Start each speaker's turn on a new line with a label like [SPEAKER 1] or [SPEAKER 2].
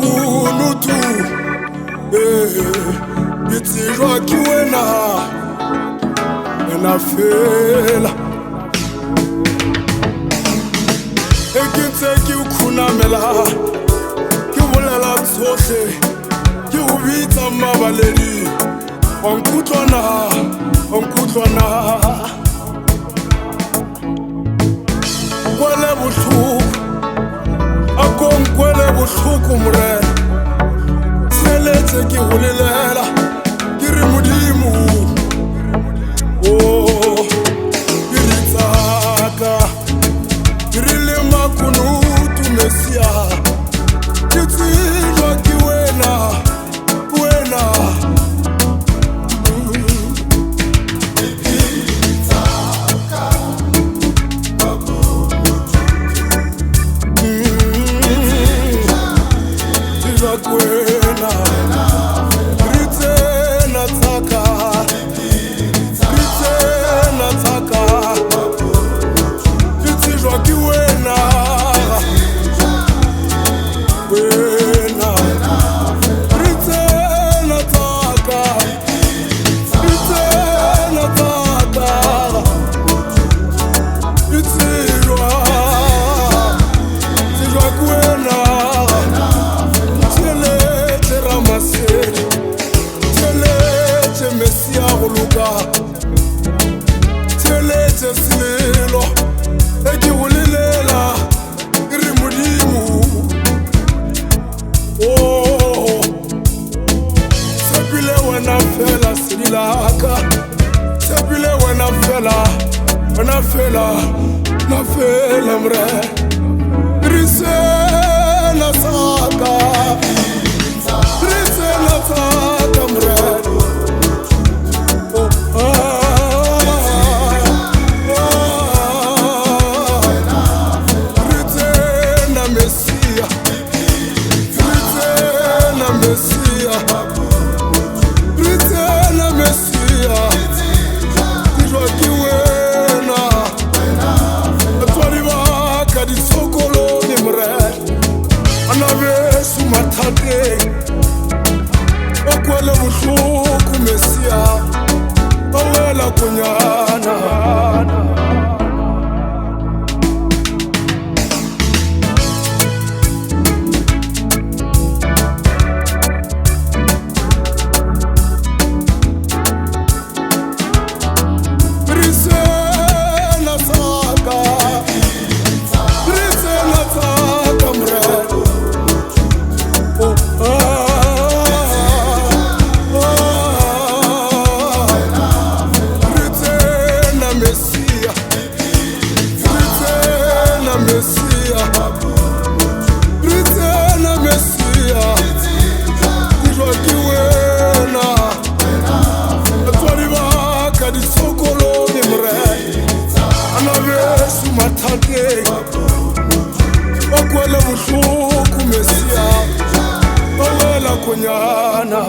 [SPEAKER 1] makunutu Bitijwa kiwena Enafela Ekinte ki ukunamela Ki ulela tsohle Ki ubita mabaleri Onkutlwana Kwele buhluku Akonkwele buhluku mre Tseletse ki ulilela Kiri mudimu Oh Kiri tsaka Kiri le makunutu mesia Kitijwa ki wena Tseletse silelo Eki ulilela Kiri mudimu Oh Sepile wena fela sililaka Sepile wena fela mre Rise na saka Rise na saka mre Okwele buhluku mesia Owela kunyana Okwele buhluku mesia Owela kunyana